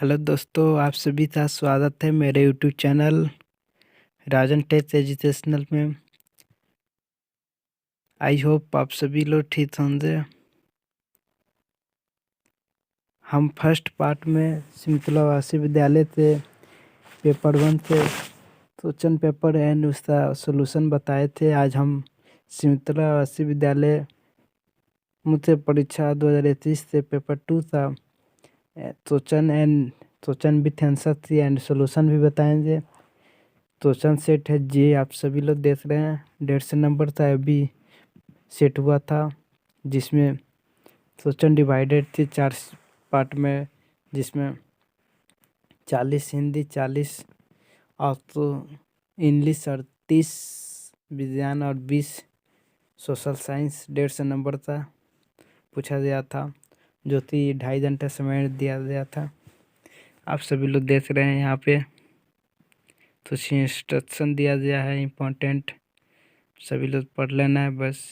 Hello दोस्तों, आप सभी का स्वागत है मेरे यूट्यूब चैनल राजन टेक एजुकेशनल में। आई होप आप सभी लोग ठीक होंगे। हम फर्स्ट पार्ट में सिमतलावासी विद्यालय से पेपर 1 से क्वेश्चन पेपर एंड उसका सॉल्यूशन बताए थे। आज हम सिमतलावासी विद्यालय मुझसे परीक्षा 2021 से पेपर 2 का क्वेश्चन विथ आंसर थी एंड सॉल्यूशन भी बताएंगे। क्वेश्चन सेट है जी, आप सभी लोग देख रहे हैं। 150 नंबर था, अभी सेट हुआ था, जिसमें क्वेश्चन डिवाइडेड थी 4 पार्ट में, जिसमें 40 हिंदी, 40 और तो इंग्लिश और 30 विज्ञान और 20 सोशल साइंस। 150 नंबर था, पूछा गया था, जो कि 2.5 घंटे समय दिया गया था। आप सभी लोग देख रहे हैं यहाँ पे कुछ इंस्ट्रक्शन दिया गया है इम्पोर्टेंट, सभी लोग पढ़ लेना है बस।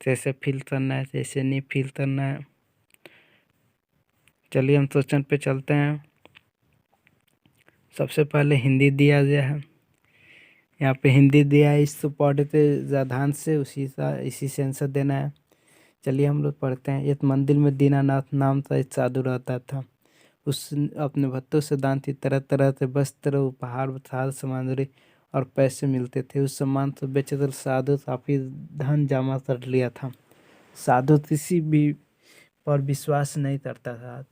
कैसे फिल करना है, कैसे नहीं फिल करना है। चलिए हम क्वेश्चन पे चलते हैं। सबसे पहले हिंदी दिया गया है, यहाँ पे हिंदी दिया है, इसको पढ़ते ध्यान से इसी से आंसर देना है। चलिए हम लोग पढ़ते हैं। एक मंदिर में दीनानाथ नाम का एक साधु रहता था। उस अपने भक्तों से दान की तरह तरह से वस्त्र, उपहार, साज सामग्री और पैसे मिलते थे। उस सम्मान से बेचकर साधु काफी धन जमा कर लिया था। साधु किसी भी पर विश्वास नहीं करता था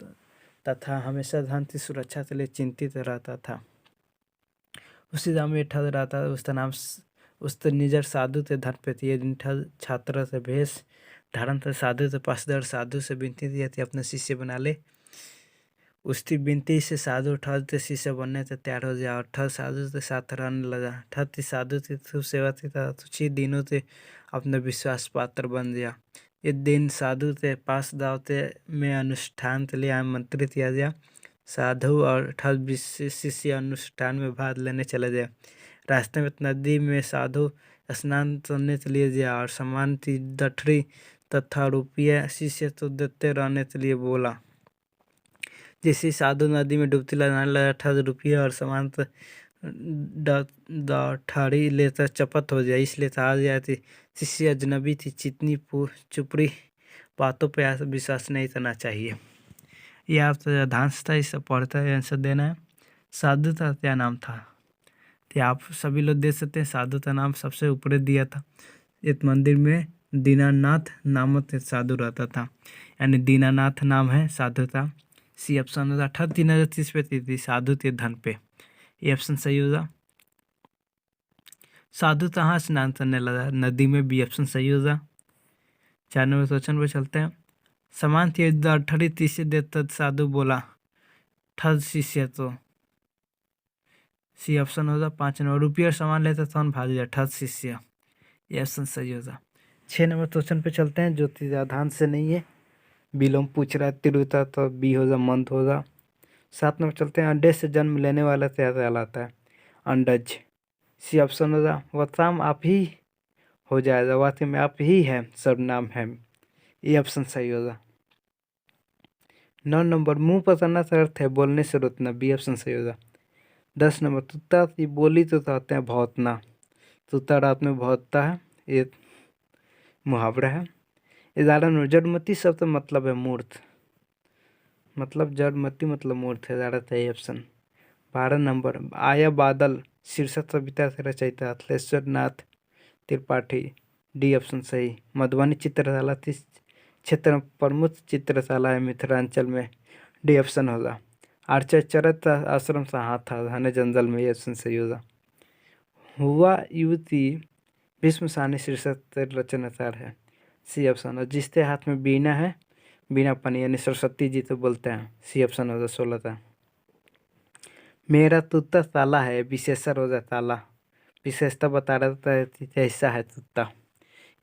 तथा हमेशा धन की सुरक्षा के लिए चिंतित रहता था। उसी गाँव में एक ठग रहता था, उसका नाम उसके निजर साधु थे धन पे थी। ठग छात्र से भेष धारण से साधु के पास दर साधु से विनती दी थी अपने शिष्य बना ले। उसकी विनती से साधु ठग के शिष्य बनने से तैयार हो गया और ठग साधु के साथ रहने लगा। ठग की साधु की खूब सेवा थी तथा कुछ ही दिनों से अपने विश्वास पात्र बन गया। एक दिन साधु के पास दावते में अनुष्ठान के लिए आमंत्रित किया गया। साधु और ठग शिष्य अनुष्ठान में भाग लेने चले गए। रास्ते में नदी में साधु स्नान करने के लिए गया और सामान की गठरी तथा रुपये शिष्य को देते रहने के लिए बोला। जैसे साधु नदी में डुबकी लगाने लगा, ठग रुपये और सामान ठाड़ी लेकर चपत हो गया। इसलिए कहा गया कि शिष्य अजनबी थी, चितनी चुपड़ी बातों पर विश्वास नहीं करना चाहिए। यह आप ध्यान था, इसे पढ़ता है, आंसर देना है। साधु का क्या नाम था, तो आप सभी लोग देख सकते हैं। साधु का नाम सबसे ऊपर दिया था। एक मंदिर में दीनानाथ नामक एक साधु रहता था, यानी दीनानाथ नाम है साधु का। सी ऑप्शन होगा। 38 पे थी साधु के धन पे, ये ऑप्शन सही होगा। साधु कहाँ स्नान करने लगा, नदी में, बी ऑप्शन सही होगा। 4 नंबर क्वेश्चन पर चलते हैं। समान थी 38 देता साधु बोला ठग शिष्य तो, सी ऑप्शन होगा। 5 नंबर रुपये और सामान लेता तो भाग गया ठग शिष्य, ये ऑप्शन सही होगा। 6 नंबर क्वेश्चन पे चलते हैं, जो ध्यान से नहीं है, विलोम पूछ रहा है तिरुता, तो बी होगा मंद होगा। 7 नंबर चलते हैं। अंडे से जन्म लेने वाला क्या कहलाता है, अंडज, सी ऑप्शन होगा। वह काम आप ही हो जाएगा, वाक्य में आप ही है, सर्वनाम है, ये ऑप्शन सही होगा। 9 नंबर मुंह पकड़ना का अर्थ है बोलने से रोकना, बी ऑप्शन सही होगा। 10 नंबर तुत्ता की बोली तो कहते हैं भौंकना, तुत्ता रात में भौंकता है, ये मुहावरा है। 11 नंबर जड़मती शब्द मतलब है मूर्त, मतलब जड़मती मतलब मूर्त है, 11 सही ऑप्शन। 12 नंबर आया बादल शीर्षक कविता से रचयिता अखिलेश्वर नाथ त्रिपाठी, डी ऑप्शन सही। मधुबनी चित्रशाला किस क्षेत्र में प्रमुख चित्रशाला है, मिथिलांचल में, डी ऑप्शन होगा। आर्चर चरत आश्रम सहा था घने जंगल में, ये ऑप्शन सही होगा। हुआ युवती भीष्म सानी शीर्षक रचनाकार है, सी ऑप्शन है। जिसके हाथ में बीना है, बीना पानी यानी सरस्वती जी तो बोलते हैं, सी ऑप्शन होगा 16 था। मेरा तुत्ता ताला है, विशेषण होगा ताला, विशेषता बता रहा है कैसा है तुत्ता,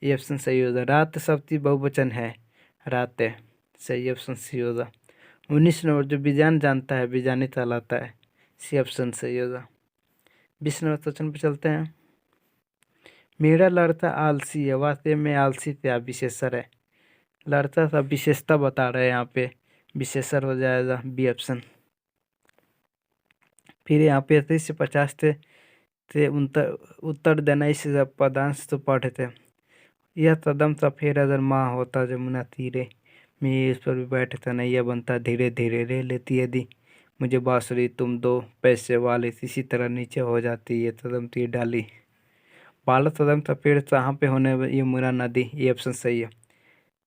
ये ऑप्शन सही होगा। रात शब्द बहुवचन है, रात है, सही ऑप्शन सी होगा। 19 नंबर जो विज्ञान जानता है विज्ञानी कहलाता है, सी ऑप्शन सही होगा। 20 नंबर क्वेश्चन पे चलते हैं। मेरा लड़का आलसी है, वास्तव में आलसी क्या विशेषण है, लड़का सा विशेषता बता रहे हैं यहाँ पे, विशेषण हो जाएगा बी ऑप्शन। फिर यहाँ पे 30 से 50 थे उत्तर देना इस पदांश तो पढ़े थे। यह कदम सफेद अगर माँ होता जमुना तीरे, मैं इस पर भी बैठता नैया बनता धीरे धीरे रह लेती यदि मुझे बांसुरी तुम 2 पैसे वाली, इसी तरह नीचे हो जाती ये कदम तीर डाली। बालक कदम सफेद कहाँ पे होने यमुना नदी, ये ऑप्शन सही है।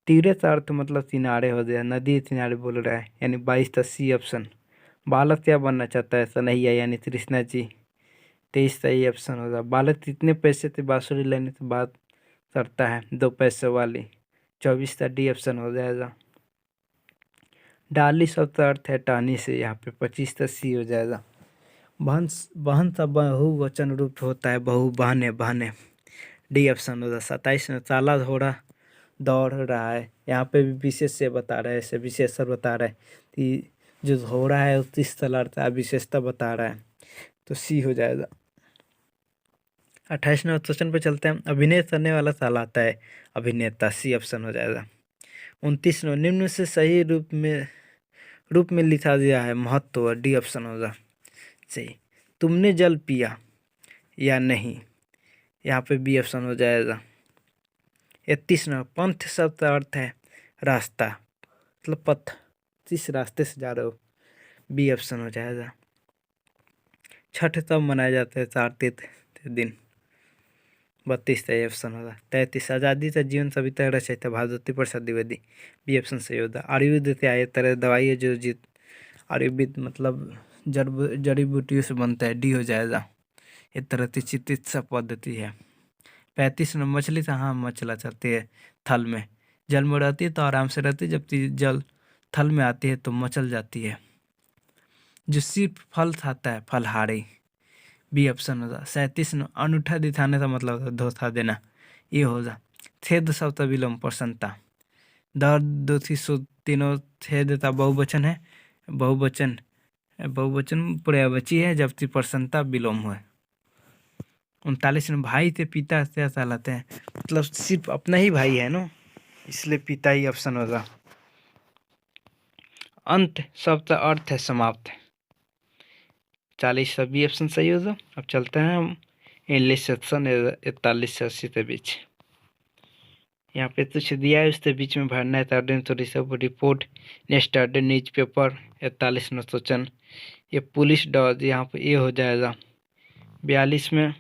तीरे का अर्थ मतलब किनारे हो गया, नदी किनारे बोल रहा है यानी 22 का सी ऑप्शन। बालक क्या बनना चाहता है सनैया यानी कृष्णा जी, 23 सही ऑप्शन होगा। बालक कितने पैसे थे बांसुरी लेने से बात करता है 2 पैसे वाली, 24 का डी ऑप्शन हो जाएगा। डाली शब्द का अर्थ है टहनी से, यहाँ पे 25 का सी हो जाएगा। बहन बहन का बहुवचन रूप होता है बहु बहने बहने, डी ऑप्शन होगा। 27 में काला घोड़ा दौड़ रहा है, यहाँ पे भी विशेष से बता रहा है, ऐसे विशेषण बता रहा है कि जो घोड़ा है वो किस तरह का विशेषता बता रहा है, तो सी हो जाएगा। 28वें क्वेश्चन पे चलते हैं। अभिनय करने वाला कहलाता है अभिनेता, सी ऑप्शन हो जाएगा। 29वें निम्न से सही रूप में लिखा गया है महत्व, डी ऑप्शन होगा सही। तुमने जल पिया या नहीं, यहाँ पे बी ऑप्शन हो जाएगा। 31वां पंथ शब्द का अर्थ है रास्ता, मतलब पथ, जिस रास्ते से जा रहे हो, बी ऑप्शन हो जाएगा। छठ तब मनाया जाता है कार्तिक दिन, 32 सही ऑप्शन होगा। 33 आज़ादी का जीवन सभी तरह रचयिता भारती प्रसाद द्विवेदी, बी ऑप्शन सही होगा। आयुर्वेद के आए तरह दवाई है जो जीत, आयुर्वेद मतलब जड़ी बूटियों से बनता है, डी हो जाएगा। एक तरह की चिकित्सा पद्धति है। 35 में मछली कहाँ मचला चाहती है थल में, जल में रहती है तो आराम से रहती है, जबकि जल थल में आती है तो मचल जाती है। जो सिर्फ फल खाता है फलहारी, बी ऑप्शन होगा। 37 में अनूठा दिखाने का मतलब होता है धोखा देना, ये होगा। छेद शब्द विलोम प्रसन्नता, दर्द दो सो तीनों छेद का बहुवचन है, बहुवचन पर्यायवाची है, जबकि प्रसन्नता विलोम हुआ। 39 में भाई से पिता से कहलाते हैं, मतलब सिर्फ अपना ही भाई है ना, इसलिए पिता ही ऑप्शन होगा। अंत शब्द का अर्थ है समाप्त, 40 बी ऑप्शन सही होगा। अब चलते हैं हम इंग्लिश सेक्शन 41 से 80 के बीच। यहाँ पे कुछ दिया है उसके बीच में भरना है। रिपोर्ट यस्टरडे न्यूज पेपर 41 में क्वेश्चन, ये पुलिस डॉग, यहाँ पे ये हो जाएगा। 42 में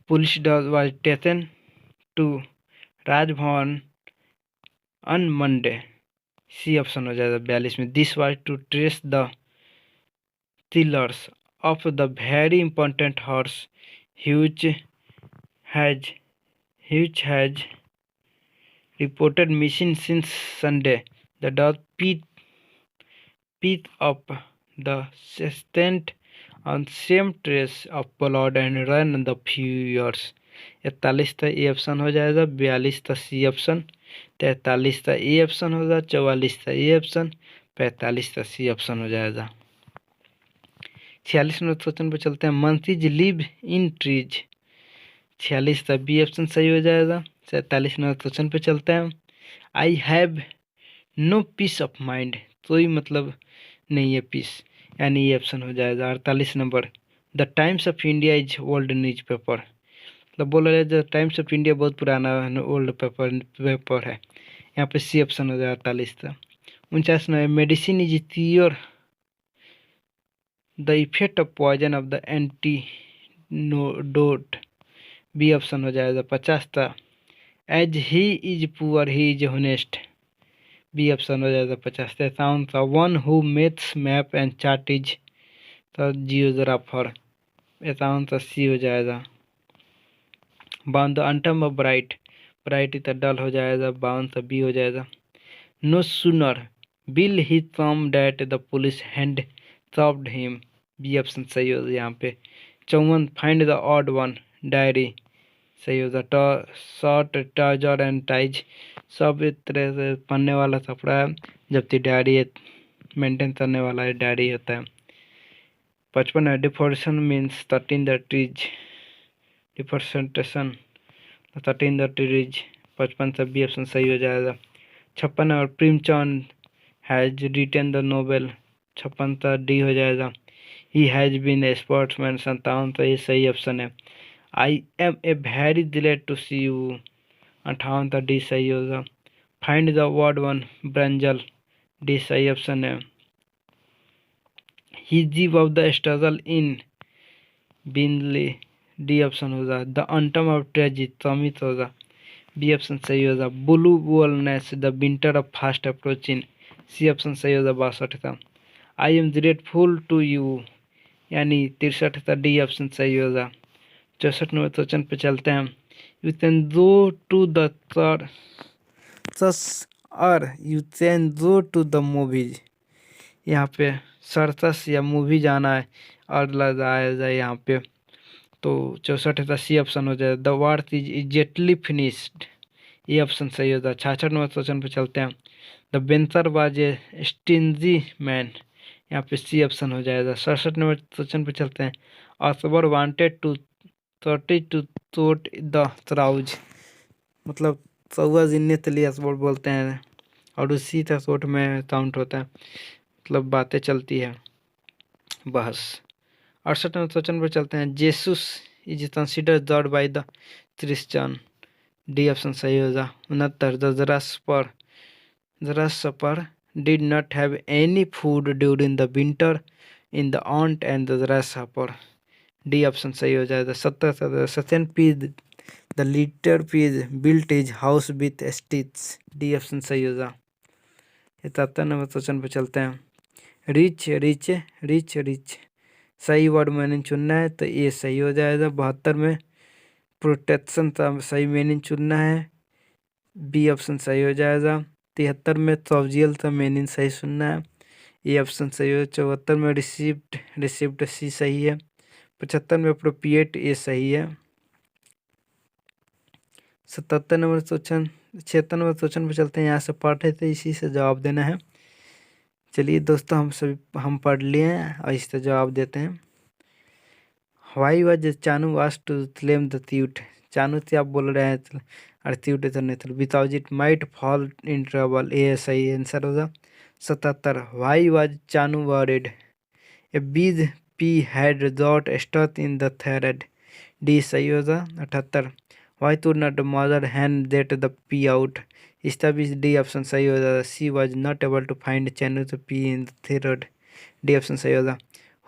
police dog was taken to Raj Bhavan on Monday, C option हो जाएगा। 42 में this was to trace the killers of the very important horse huge has reported missing since Sunday. The dog picked up the scent on same trace of blood and ran the few years. 41 का A option हो जाएगा। 42 का C option, 43 का A option होगा, 44 का A option, 45 का सी option हो जाएगा। 46 में क्वेश्चन पे चलते हैं। मंकीज लिव इन ट्रीज, 46 का बी ऑप्शन सही हो जाएगा। 47 नंबर क्वेश्चन पे चलते हैं। I have no peace of mind, कोई मतलब नहीं है पीस, यानी ये ऑप्शन हो जाएगा। 48 number the times of India is old news paper, मतलब बोला जाए द टाइम्स ऑफ इंडिया बहुत पुराना ओल्ड पेपर है, यहाँ पे सी ऑप्शन हो जाएगा 48 का। 49 number medicine is cure the effect of poison of the antidote, B option हो जाएगा। 50 था as he is poor he is honest, B option हो जाएगा 50। 53 था one who makes map and chart is the geographer, 53 था C हो जाएगा। 52 the autumn of bright, bright इतना डल हो जाएगा, 52 था बी हो जाएगा। No sooner Bill he come that the police handcuffed him, B option सही होगा यहाँ पे। 54 find the odd one diary, सही होगा। शॉर्ट ट्राउजर एंड टाइज, सब एक तरह से पहनने वाला कपड़ा है, जबकि डायरी मेंटेन करने वाला है डायरी होता है। 55 है deforestation means 13 the trees, deforestation 13 the trees, 55 से बी ऑप्शन सही हो जाएगा। 56 और Premchand has written the novel 56 था, डी हो जाएगा। He has been a sportsman 57 था, ये सही ऑप्शन है। I am a very glad to see you 58 था, डी सही होगा। Find the word one brinjal, D सही ऑप्शन है। He gave of the struggle in बिनली, डी ऑप्शन होगा। The autumn of tragedy summit होगा, बी ऑप्शन सही होगा। Blue wellness the winter of fast approaching, C option सही होगा, 62 था। I am grateful to you यानी 63 था, डी ऑप्शन सही होगा। 64 नंबर क्वेश्चन पे चलते हैं। You can go to the you can go to the movies, यहाँ पे सर्कस या मूवी जाना है और लगाया जाए यहाँ पे, तो 64 था, सी ऑप्शन हो जाए। The work is exactly finished, ये ऑप्शन सही होता है। 66 नंबर क्वेश्चन पे चलते हैं। द बेंसर वाज ए स्टिंजी मैन, यहाँ पे सी ऑप्शन हो जाएगा। 67 नंबर क्वेश्चन पे चलते हैं। Akbar wanted to 30 to tot the crows, मतलब 14 गिनने के लिए अकबर बोलते हैं और उसी का सोट में काउंट होता है, मतलब बातें चलती है, बहस। 68 नंबर क्वेश्चन पर चलते हैं। Jesus is consider God by the Christian, D option सही होगा। 69 the grasshopper did not have any food during the winter in the ant and the grasshopper, D option सही हो जाएगा। 70 the second pig the little pig built his house with sticks, D option सही होगा। 77 number question पे चलते हैं। Rich rich rich rich, सही word मैंने चुनना है तो ये सही हो जाएगा। 72 में प्रोटेक्शन का सही मीनिंग चुनना है, बी ऑप्शन सही हो जाएगा। 73 में सब्जियल का मीनिंग सही सुनना है, ये ऑप्शन सही हो। 74 में रिसिप्ट रिसिप्ट सी सही है। 75 में अप्रोप्रिएट ये सही है। 77 नंबर क्वेश्चन 76 नंबर क्वेश्चन पर चलते हैं। यहाँ से पढ़े थे, इसी से जवाब देना है। चलिए दोस्तों, हम पढ़ लिए हैं और इससे जवाब देते हैं। Why was Chanu was to claim the toot, Chanu से आप बोल रहे हैं और ट्यूट तो नहीं था, because it might fall in trouble, ये सही आंसर होगा। 77 why was Chanu worried, a bees pea had got stuck in the thread, D सही होगा। 78 why to not mother hand that the pea out, इसका भी डी ऑप्शन सही हो जाएगा। C was not able to find Chanu to pea in the thread, D option सही होगा।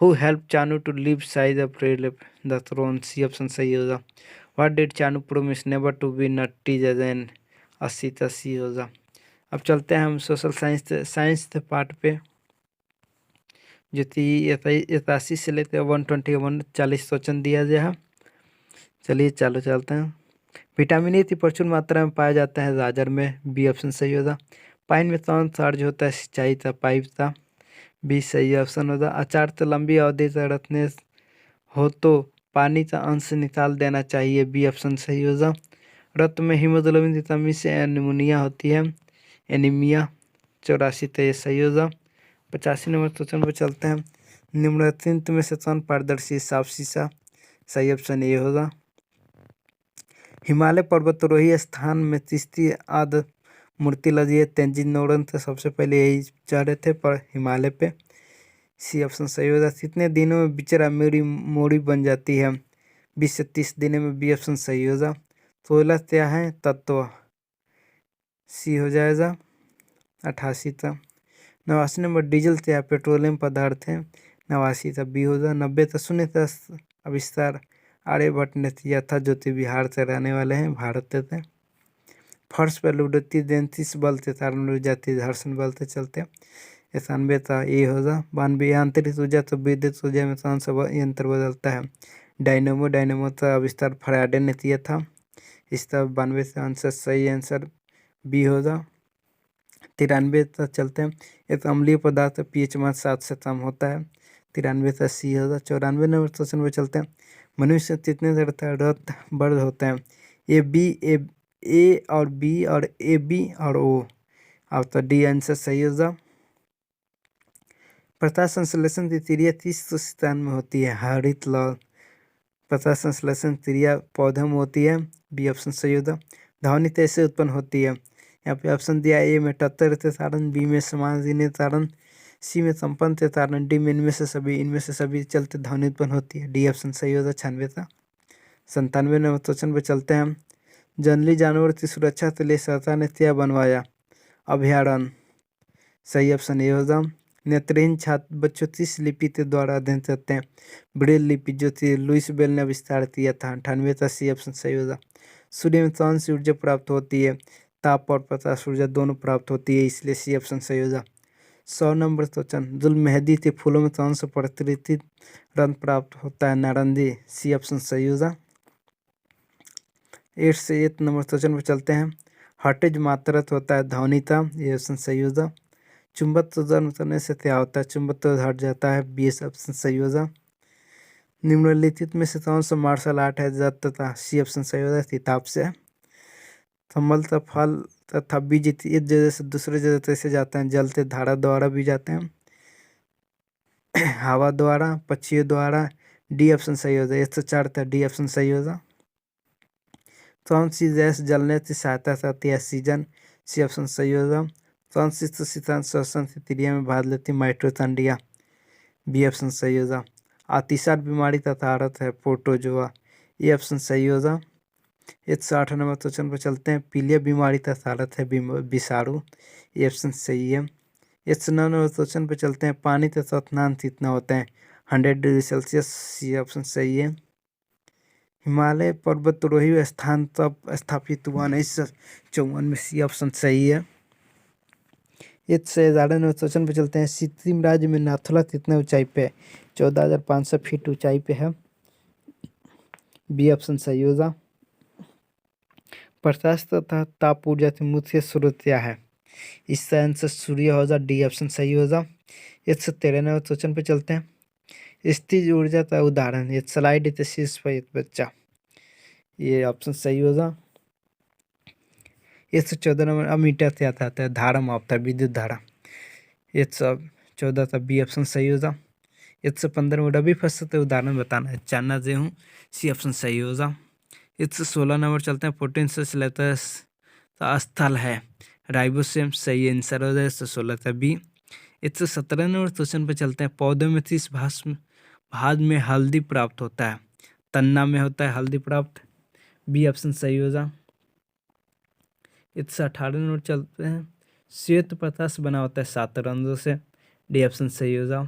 Who help Chanu to live size the throne, C option सही होगा। What did Chanu promise never to be nutty again, 80 का सी होगा। अब चलते हैं हम सोशल साइंस के पार्ट पे, जो कि 81 से लेकर 121 40 क्वेश्चन दिया गया है। चलिए चालू चलते हैं। विटामिन ए की प्रचुर मात्रा में पाया जाता है गाजर में, बी ऑप्शन सही होगा। पाइन में कौन सा अर्ज होता है, सिंचाई का पाइप का, बी सही ऑप्शन होगा। अचार तो लंबी अवधि तक रखने हो तो पानी का अंश निकाल देना चाहिए, बी ऑप्शन सही होगा। रक्त में हीमोग्लोबिन की कमी से एनीमिया होती है, एनीमिया, 84 तो ये सही होगा। 85 नंबर क्वेश्चन पर चलते हैं। निम्नलिखित में से कौन पारदर्शी साफ शीशा, सही ऑप्शन ये होगा। हिमालय पर्वतारोही स्थान में चिश्ती आदि मूर्ति लगी है, तेंजिन नोरन से सबसे पहले यही चढ़े थे पर हिमालय पे, सी ऑप्शन सही होगा। कितने दिनों में बिचरा मेरी मोड़ी बन जाती है, 20 से 30 दिनों में, बी ऑप्शन सही होगा। 16 क्या है तत्व, सी हो जाएगा। 88 था। 89 नंबर डीजल क्या पेट्रोलियम पदार्थ है, 89 था, बी होगा। 90 था शून्य था आविष्कार आर्यभट्ट ने किया था, जो कि बिहार से रहने वाले हैं, भारत से थे। फर्श पर लुढ़कती देंतीस बल से कारण रुक जाती है, घर्षण बल से चलते। 91 था, ये होगा। 92 आंतरिक ऊर्जा तो विद्युत ऊर्जा में कौन सा यंत्र बदलता है, डायनेमो, डायनेमो का आविष्कार फराडे ने किया था, इसका 92 से आंसर सही आंसर बी होगा। 93 तक चलते हैं। एक अम्लीय पदार्थ पीएच मान 7 से कम होता है, 93 का सी होगा। 94 नंबर क्वेश्चन में चलते हैं। मनुष्य कितने रक्त वर्ग होते हैं, ए और बी और ए बी और ओ, अब तो डी आंसर सही होगा। प्रकाश संश्लेषण की क्रिया किस स्थान में होती है, हरित लौह, प्रकाश संश्लेषण क्रिया पौधों में होती है, बी ऑप्शन सही होगा। ध्वनि कैसे उत्पन्न होती है, यहाँ पे ऑप्शन दिया है, ए में 78 थे तारण, बी में समानहीन तारण, सी में संपन्न थे तारण, डी में इनमें से सभी चलते ध्वनि उत्पन्न होती है। डी ऑप्शन सही होगा 96 था। 97 नंबर क्वेश्चन पे चलते हैं हम। जंगली जानवर की सुरक्षा के लिए सरकार ने क्या बनवाया? अभयारण्य। सही ऑप्शन ए होगा। नेत्रहीन छात्र बच्चों किस लिपि के द्वारा अध्ययन करते हैं? ब्रेल लिपि, जो थी लुइस बेल ने आविष्कार किया था। 98 था। सी ऑप्शन सही होगा। सूर्य में कौन सी ऊर्जा प्राप्त होती है? ताप और प्रकाश ऊर्जा दोनों प्राप्त होती है, इसलिए सी ऑप्शन सही होगा। 100 नंबर क्वेश्चन। जुल मेहंदी के फूलों में कौन सा प्राकृतिक रंग प्राप्त होता है? नारंगी। सी ऑप्शन सही होगा। 8 से 8 नंबर क्वेश्चन पर चलते हैं। हर्ट्ज मात्रक होता है ध्वनिता, ये ऑप्शन सही होगा। चुंबकत्व जन्म करने से क्या होता है? चुंबकत्व हट जाता है, बी ऑप्शन सही होगा। निम्नलिखित में से कौन सा मार्शल आर्ट है जड़ तथा? सी ऑप्शन सही होगा। किताब से। कमल का फल तथा बीज एक जगह से दूसरे जगह कैसे जाते हैं? जल के धारा द्वारा भी जाते हैं, हवा द्वारा, पक्षियों द्वारा। डी ऑप्शन सही होगा। 104 था। डी ऑप्शन सही होगा। कौन सी गैस जलने की सहायता करती है? ऑक्सीजन। सी ऑप्शन सही होगा। कौन सी शीतल श्वसन की क्रिया में भाग लेती है? माइटोकॉन्ड्रिया। बी ऑप्शन सही होगा। अतिसार बीमारी का कारक है? प्रोटोजोआ। ये ऑप्शन सही होगा। 108 नंबर क्वेश्चन पर चलते हैं। पीलिया बीमारी का कारक है? विषाणु। ये ऑप्शन सही है। 109 नंबर क्वेश्चन पर चलते हैं। पानी का तापमान कितना होता है? 100 डिग्री सेल्सियस। सी ऑप्शन सही है। हिमालय पर्वतारोही स्थान तब स्थापित हुआ? 1954 में। सी ऑप्शन सही है। 111 नंबर क्वेश्चन पे चलते हैं। सिक्किम राज्य में नाथुला कितने ऊंचाई पे है? 14,500 फीट ऊंचाई पे है। बी ऑप्शन सही होगा। प्रकाश तथा ताप ऊर्जा की मुख्य स्रोत क्या है? इसका आंसर सूर्य होगा। डी ऑप्शन सही होगा। 113 नंबर क्वेश्चन पे चलते हैं। स्थिर ऊर्जा का उदाहरण? ये स्लाइड के शीर्ष पर एक बच्चा। ये ऑप्शन सही होगा। 114 नंबर। अमीटर क्या आता है? धारा मापता है, विद्युत धारा। 114 का बी ऑप्शन सही होगा। 115 में रबी फसल के उदाहरण बताना है? चना, गेहूँ। सी ऑप्शन सही होगा। 116 नंबर चलते हैं। फोटोसिंथेसिस का स्थल है? राइबोसोम। सही आंसर हो जाए 116 का बी। 117 नंबर क्वेश्चन पे चलते हैं। पौधों में किस भाग में हल्दी प्राप्त होता है? तन्ना में होता है हल्दी प्राप्त। बी ऑप्शन सही होगा। 118 नंबर चलते हैं। श्वेत प्रकाश बना होता है 7 रंगों से। डी ऑप्शन सही होगा।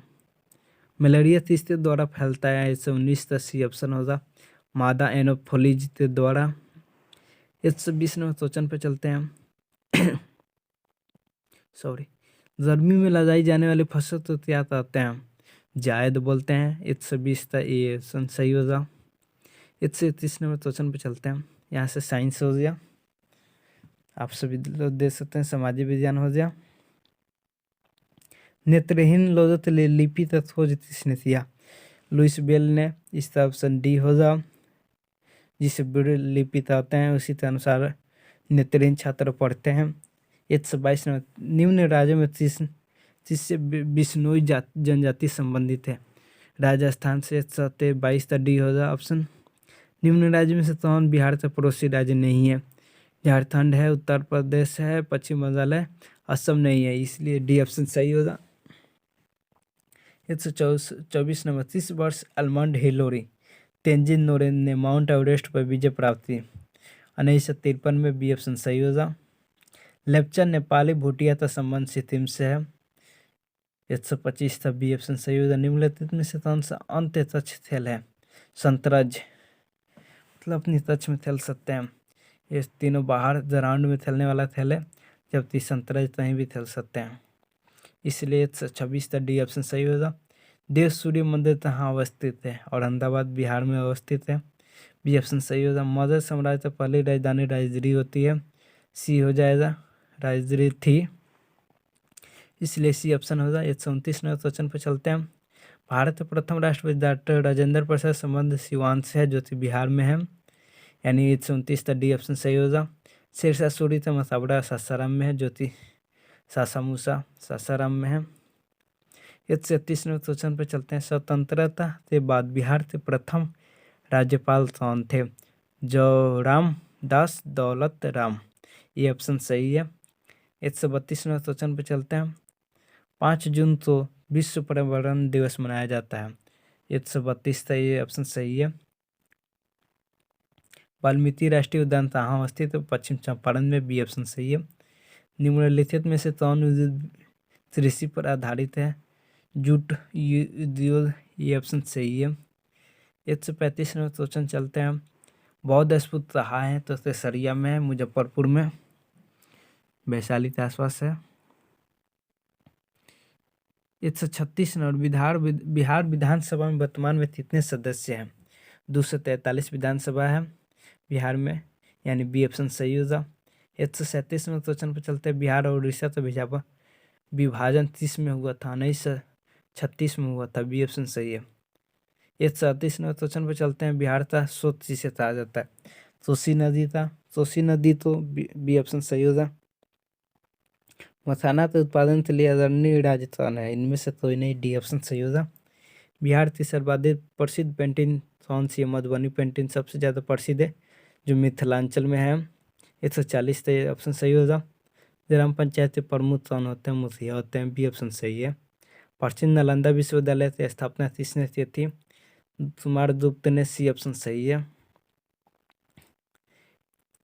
मलेरिया किसके द्वारा फैलता है? 119 का सी ऑप्शन होगा। मादा एनोफिलीज के द्वारा। 120 नंबर क्वेश्चन पे चलते हैं। सॉरी। गर्मी में लगाई जाने वाली फसल तो क्या कहते हैं? जायद बोलते हैं। 120 का ए ऑप्शन सही होगा। 131 नंबर क्वेश्चन पे चलते हैं। यहाँ से साइंस हो गया, आप सभी लोग दे सकते हैं। सामाजिक विज्ञान हो गया। नेत्रहीन लोगों के लिए लिपि का खोज किसने किया? लुइस बेल ने। इसका ऑप्शन डी होगा। जिसे ब्रेल लिपि कहते हैं, उसी के अनुसार नेत्रहीन छात्र पढ़ते हैं। 122 नंबर। निम्न राज्यों में जिससे बिश्नोई जनजाति संबंधित है? राजस्थान से। 122 का डी होगा ऑप्शन। निम्न राज्य में से कौन बिहार का पड़ोसी राज्य नहीं है? झारखंड है, उत्तर प्रदेश है, पश्चिम बंगाल है, असम नहीं है, इसलिए डी ऑप्शन सही होगा। 124 नंबर। 30 वर्ष आलमंड हिलोरी तेंजिन नोरे ने माउंट एवरेस्ट पर विजय प्राप्त की? 1953 में। बी ऑप्शन सही होगा। लेप्चा नेपाली भूटिया का संबंध सिक्किम से है? 125 था। बी ऑप्शन सही होगा। निम्नलिखित में से कौन सा अंत्य तक्ष खेल है? संतरज, मतलब अपनी तक्ष में खेल सकते हैं। ये तीनों बाहर ग्राउंड में खेलने वाला खेल है, जबकि संतरज कहीं भी खेल सकते हैं, इसलिए 126 का डी ऑप्शन सही होगा। देव सूर्य मंदिर कहाँ अवस्थित है? औरंगाबाद बिहार में अवस्थित है। बी ऑप्शन सही होगा। मगध साम्राज्य का पहली राजधानी राजगिरी होती है? सी हो जाएगा। राजगिरी थी, इसलिए सी ऑप्शन होगा। 129 नंबर क्वेश्चन पर चलते हैं। भारत के प्रथम राष्ट्रपति डॉक्टर राजेंद्र प्रसाद संबंध सिवान से है, जो कि बिहार में है, यानी 129 का डी ऑप्शन सही होगा। शेरशाह सूरी का मकबरा सासाराम में है, जो कि सासामूसा सासाराम में है। 136 नंबर क्वेश्चन पर चलते हैं। स्वतंत्रता के बाद बिहार के प्रथम राज्यपाल कौन थे? जयराम दास दौलत राम। ये ऑप्शन सही है। 132वें क्वेश्चन पे चलते हैं। 5 जून तो विश्व पर्यावरण दिवस मनाया जाता है। 132 था, ये ऑप्शन सही है। वाल्मीकि राष्ट्रीय उद्यान कहाँ स्थित है? पश्चिम चंपारण में, बी ऑप्शन सही है। निम्नलिखित में से कौन उद्योग कृषि पर आधारित है? जूट उद्योग, ये ऑप्शन सही है। 135वें क्वेश्चन चलते हैं। बौद्ध स्तूप कहाँ है? तो केसरिया में है, मुजफ्फरपुर में, वैशाली के आसपास है। 136 और बिहार विधानसभा में वर्तमान में कितने सदस्य हैं? 243 विधानसभा है बिहार में, यानी बी ऑप्शन सही होगा। 137वें क्वेश्चन पर चलते हैं। बिहार और उड़ीसा तो विभाजन 30 में हुआ था, 1936 में हुआ था, बी ऑप्शन सही है। 138वें क्वेश्चन पर चलते हैं। बिहार का स्रोत जिसे कहा जाता है? कोसी नदी का, कोसी नदी तो बी ऑप्शन सही होगा। मखाना के उत्पादन के लिए अग्रणी राज्य कौन है? इनमें से कोई नहीं, डी ऑप्शन सही होगा। बिहार की सर्वाधिक प्रसिद्ध पेंटिंग कौन सी है? मधुबनी पेंटिंग सबसे ज़्यादा प्रसिद्ध है, जो मिथिलांचल में है। 140 तो ये ऑप्शन सही होगा। ग्राम पंचायत के प्रमुख कौन होते हैं? मुखिया होते हैं, बी ऑप्शन सही है। प्राचीन नालंदा विश्वविद्यालय की स्थापना किसने की थी? कुमारगुप्त ने, सी ऑप्शन सही है।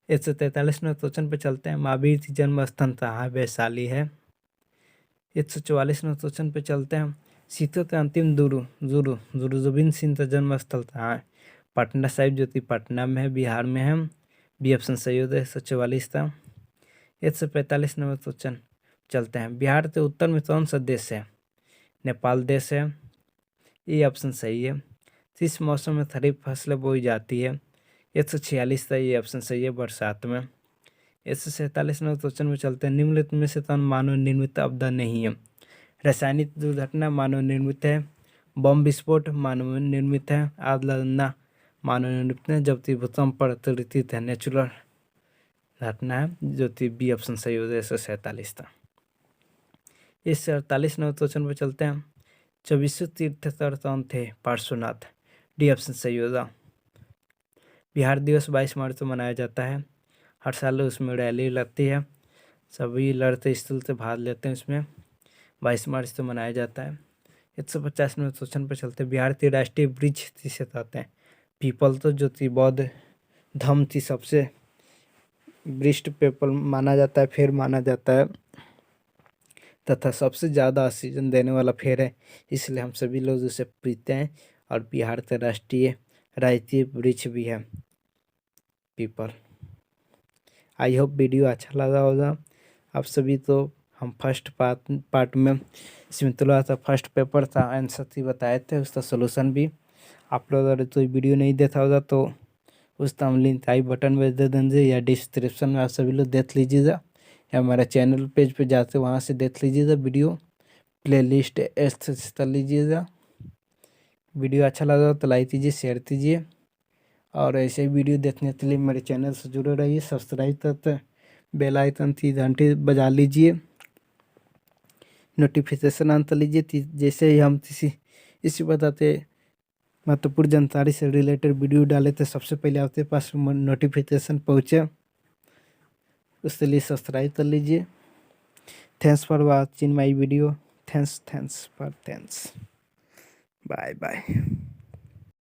143वें क्वेश्चन पे चलते हैं। महावीर की जन्म स्थान कहाँ है? वैशाली है। 144वें क्वेश्चन पे चलते हैं। सिखों के अंतिम गुरु गोबिंद सिंह का जन्म स्थल कहाँ है? पटना साहिब, जो कि पटना में है, बिहार में है, बी ऑप्शन सही होता है। 144 था। 145वें क्वेश्चन चलते हैं। बिहार के उत्तर में कौन सा देश है? नेपाल देश है, ये ऑप्शन सही है। किस मौसम में खरीफ फसलें बोई जाती है? 146 था, ये ऑप्शन सही है, बरसात में। 147वें क्वेश्चन में चलते हैं। निम्नलिखित में से कौन मानव निर्मित आपदा नहीं है? रासायनिक दुर्घटना मानव निर्मित है, बम विस्फोट मानव निर्मित है, आग लगना मानव निर्मित है, जबकि भूकंप प्रकृतिक है, नेचुरल घटना है, जो कि बी ऑप्शन सही हो जाए। 147 था। इस 48वें क्वेश्चन पर चलते हैं। 24 तीर्थकर कौन थे? पार्श्वनाथ, डी ऑप्शन सही होगा। बिहार दिवस 22 मार्च को मनाया जाता है। हर साल उसमें रैली लगती है, सभी लड़ते स्थल से भाग लेते हैं, उसमें 22 मार्च को मनाया जाता है। 150वें क्वेश्चन पर चलते हैं। बिहार के राष्ट्रीय वृक्ष किसे कहते हैं? पीपल, तो जो कि बौद्ध धर्म की सबसे वृक्ष पीपल माना जाता है, पेड़ माना जाता है, तथा सबसे ज़्यादा ऑक्सीजन देने वाला पेड़ है, इसलिए हम सभी लोग उसे पीते हैं। और बिहार का राष्ट्रीय वृक्ष भी है पीपल। आई होप वीडियो अच्छा लगा होगा आप सभी। तो हम फर्स्ट पार्ट में इसमें थोड़ा सा फर्स्ट पेपर था, आंसर थी बताए थे, उसका सोल्यूशन भी। आप लोग अगर तो वीडियो नहीं देखा होगा तो उसका हम लिंक आई बटन में दे देंगे, या डिस्क्रिप्शन में आप सभी लोग देख लीजिएगा, या हमारे चैनल पेज पे जाते वहाँ से देख लीजिएगा। वीडियो प्लेलिस्ट एक्सेस कर लीजिएगा। वीडियो अच्छा लगा तो लाइक कीजिए, शेयर कीजिए, और ऐसे ही वीडियो देखने के लिए मेरे चैनल से जुड़े रहिए। सब्सक्राइब करते बेल आइकन की घंटी बजा लीजिए, नोटिफिकेशन ऑन कर लीजिए, जैसे ही हम इसी बताते महत्वपूर्ण जानकारी से रिलेटेड वीडियो डाले तो सबसे पहले आपके पास नोटिफिकेशन पहुँचे, उसके लिए सब्सक्राइब कर लीजिए। Thanks for watching my video. Thanks. Bye bye.